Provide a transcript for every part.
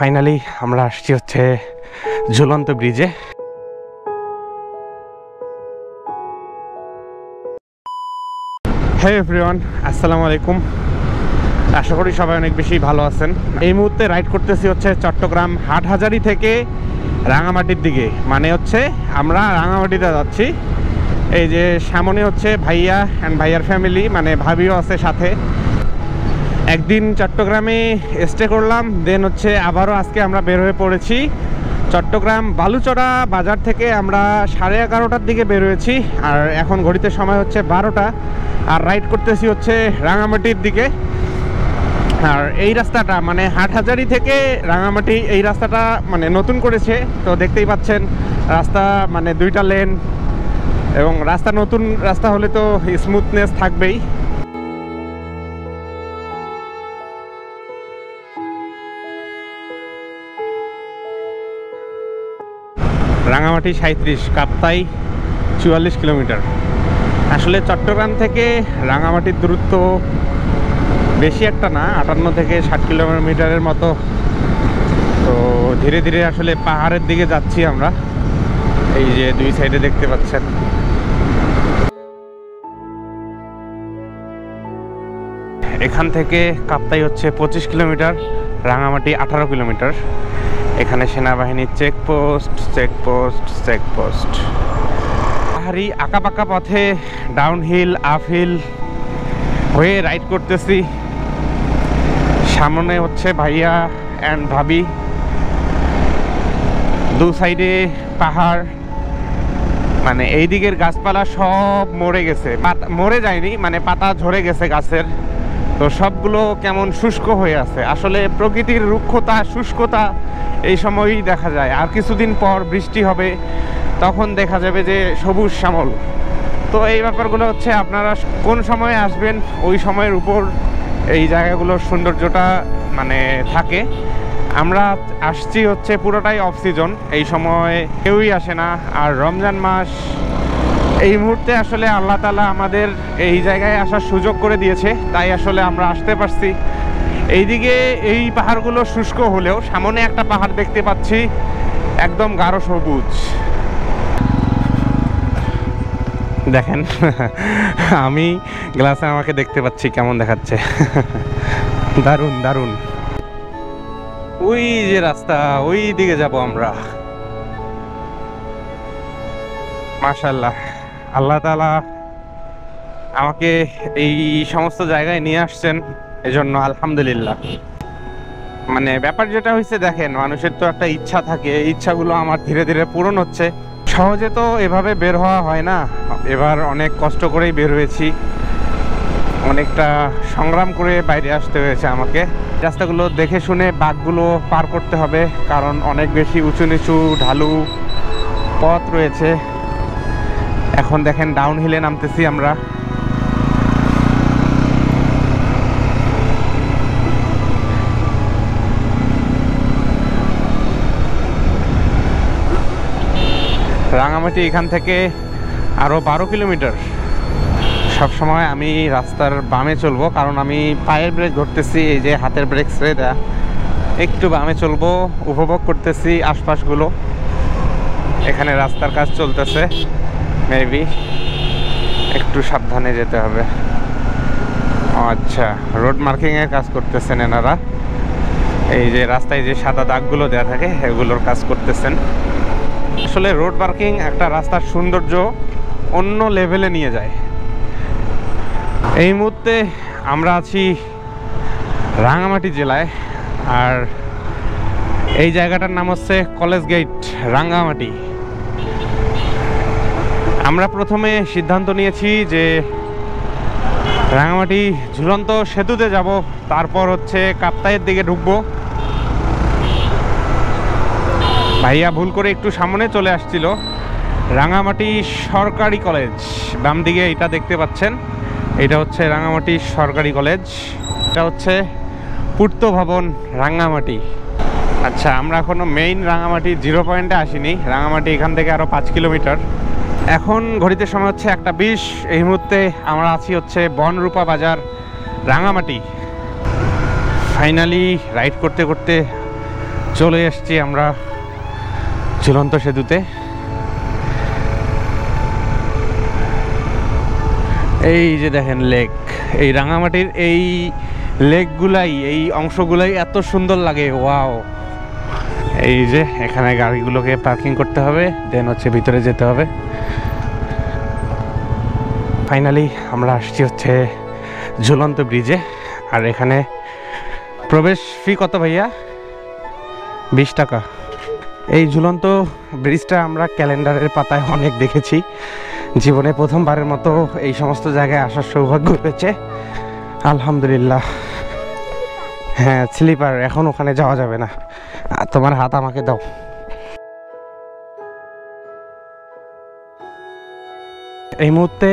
Finally আমরা আসছি হচ্ছে ঝুলন্ত ব্রিজে। হে এভরিওয়ান, আসসালামু আলাইকুম। আশা করি সবাই অনেক বেশি ভালো আছেন। এই মুহূর্তে রাইড করতেছি হচ্ছে চট্টগ্রাম হাটহাজারী থেকে রাঙামাটির দিকে, মানে হচ্ছে আমরা রাঙামাটিতে যাচ্ছি। এই যে সামনে হচ্ছে ভাইয়া অ্যান্ড ভাইয়ার ফ্যামিলি, মানে ভাবিও আছে সাথে। একদিন চট্টগ্রামে স্টে করলাম, দেন হচ্ছে আবারও আজকে আমরা বের হয়ে পড়েছি। চট্টগ্রাম বালুচড়া বাজার থেকে আমরা 11:30টার দিকে বের হয়েছি, আর এখন ঘড়িতে সময় হচ্ছে 12টা, আর রাইড করতেছি হচ্ছে রাঙামাটির দিকে। আর এই রাস্তাটা মানে হাটহাজারী থেকে রাঙামাটি, এই রাস্তাটা মানে নতুন করেছে, তো দেখতেই পাচ্ছেন রাস্তা মানে 2টা লেন, এবং রাস্তা নতুন রাস্তা হলে তো স্মুথনেস থাকবেই। রাঙামাটি 37, কাপ্তাই 44 কিলোমিটার। আসলে চট্টগ্রাম থেকে রাঙামাটির দূরত্ব বেশি একটা না, 58 থেকে 60 কিলোমিটারের মতো। তো ধীরে ধীরে আসলে পাহাড়ের দিকে যাচ্ছি আমরা। এই যে দুই সাইডে দেখতে পাচ্ছেন। এখান থেকে কাপ্তাই হচ্ছে 25 কিলোমিটার, রাঙামাটি 18 কিলোমিটার। এখানে সেনাবাহিনীর চেকপোস্ট। পাহাড়ি আঁকাবাঁকা পথে ডাউনহিল আপহিল হয়ে রাইড করতেছি। সামনে হচ্ছে ভাইয়া অ্যান্ড ভাবি, দু সাইডে পাহাড়। মানে এই দিকের গাছপালা সব মরে গেছে, মরে যায়নি, মানে পাতা ঝরে গেছে গাছের, তো সবগুলো কেমন শুষ্ক হয়ে আছে। আসলে প্রকৃতির রুক্ষতা শুষ্কতা এই সময়ই দেখা যায়। আর কিছুদিন পর বৃষ্টি হবে, তখন দেখা যাবে যে সবুজ শ্যামল। তো এই ব্যাপারগুলো হচ্ছে আপনারা কোন সময়ে আসবেন ওই সময়ের উপর এই জায়গাগুলোর সৌন্দর্যটা মানে থাকে। আমরা আসছি হচ্ছে পুরোটাই অফ সিজন, এই সময় কেউই আসে না। আর রমজান মাস, এই মুহূর্তে আসলে আল্লাহ তাআলা আমাদের এই জায়গায় আসার সুযোগ করে দিয়েছে, তাই আসলে আমরা আসতে পারছি। এইদিকে এই পাহাড়গুলো শুষ্ক হলেও সামনে একটা পাহাড় দেখতে পাচ্ছি একদম গাঢ় সবুজ। দেখেন আমি গ্লাসে আমাকে দেখতে পাচ্ছি কেমন দেখাচ্ছে। দারুণ দারুণ। ওই যে রাস্তা, ওই দিকে যাব আমরা। মাশাআল্লাহ, আল্লাহ তাআলা আমাকে এই সমস্ত জায়গায় নিয়ে আসছেন, এজন্য আলহামদুলিল্লাহ। মানে ব্যাপার যেটা হয়েছে, দেখেন মানুষের তো একটা ইচ্ছা থাকে, এই ইচ্ছাগুলো আমার ধীরে ধীরে পূরণ হচ্ছে। সহজে তো এভাবে বের হওয়া হয় না, এবার অনেক কষ্ট করেই বের হয়েছি, অনেকটা সংগ্রাম করে বাইরে আসতে হয়েছে আমাকে। রাস্তাগুলো দেখে শুনে বাঁকগুলো পার করতে হবে, কারণ অনেক বেশি উঁচু নিচু ঢালু পথ রয়েছে। এখন দেখেন ডাউন হিলে নামতেছি আমরা। রাঙামাটি এখান থেকে আরও 12 কিলোমিটার। সবসময় আমি রাস্তার বামে চলবো, কারণ আমি পায়ের ব্রেক ধরতেছি, এই যে হাতের ব্রেক ছেড়ে দেয়া, একটু বামে চলবো, উপভোগ করতেছি আশপাশগুলো। এখানে রাস্তার কাজ চলতেছে, মেবি একটু সাবধানে যেতে হবে। আচ্ছা, রোড মার্কিংয়ের কাজ করতেছেন এনারা। এই যে রাস্তায় যে সাদা দাগগুলো দেওয়া থাকে এগুলোর কাজ করতেছেন। আসলে রোড মার্কিং একটা রাস্তার সৌন্দর্য অন্য লেভেলে নিয়ে যায়। এই মুহূর্তে আমরা আছি রাঙামাটি জেলায়, আর এই জায়গাটার নাম হচ্ছে কলেজ গেট রাঙামাটি। আমরা প্রথমে সিদ্ধান্ত নিয়েছি যে রাঙামাটি ঝুলন্ত সেতুতে যাব, তারপর হচ্ছে কাপ্তাইয়ের দিকে ঢুকবো। ভাইয়া ভুল করে একটু সামনে চলে আসছিল। রাঙামাটি সরকারি কলেজ, বাম দিকে এটা দেখতে পাচ্ছেন, এটা হচ্ছে রাঙামাটি সরকারি কলেজ। এটা হচ্ছে পূর্ত ভবন রাঙামাটি। আচ্ছা, আমরা এখনো মেইন রাঙামাটি 0 পয়েন্টে আসিনি। রাঙামাটি এখান থেকে আরও 5 কিলোমিটার। এখন ঘড়িতে সময় হচ্ছে 1:20। এই মুহূর্তে আমরা আছি হচ্ছে বনরূপা বাজার রাঙামাটি। ফাইনালি রাইড করতে করতে চলে এসছি আমরা ঝুলন্ত সেতুতে। এই যে দেখেন লেক, এই রাঙামাটির এই লেকগুলাই, এই অংশগুলাই এত সুন্দর লাগে। ওয়াও! এই যে এখানে গাড়িগুলোকে পার্কিং করতে হবে, দেন হচ্ছে ভিতরে যেতে হবে। ফাইনালি আমরা আসছি হচ্ছে ঝুলন্ত ব্রিজে। আর এখানে প্রবেশ ফি কত ভাইয়া? 20 টাকা। এই ঝুলন্ত ব্রিজটা আমরা ক্যালেন্ডারের পাতায় অনেক দেখেছি, জীবনে প্রথমবারের মতো এই সমস্ত জায়গায় আসার সৌভাগ্য হয়েছে, আলহামদুলিল্লাহ। হ্যাঁ, স্লিপার, এখন ওখানে যাওয়া যাবে না। তোমার হাত আমাকে দাও। এই মুহূর্তে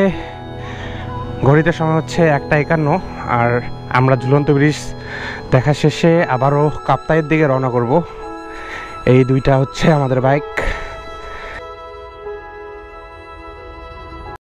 ঘড়িতে সময় হচ্ছে 1:51, আর আমরা ঝুলন্ত ব্রিজ দেখা শেষে আবারও কাপ্তাইয়ের দিকে রওনা করব। এই দুইটা হচ্ছে আমাদের বাইক।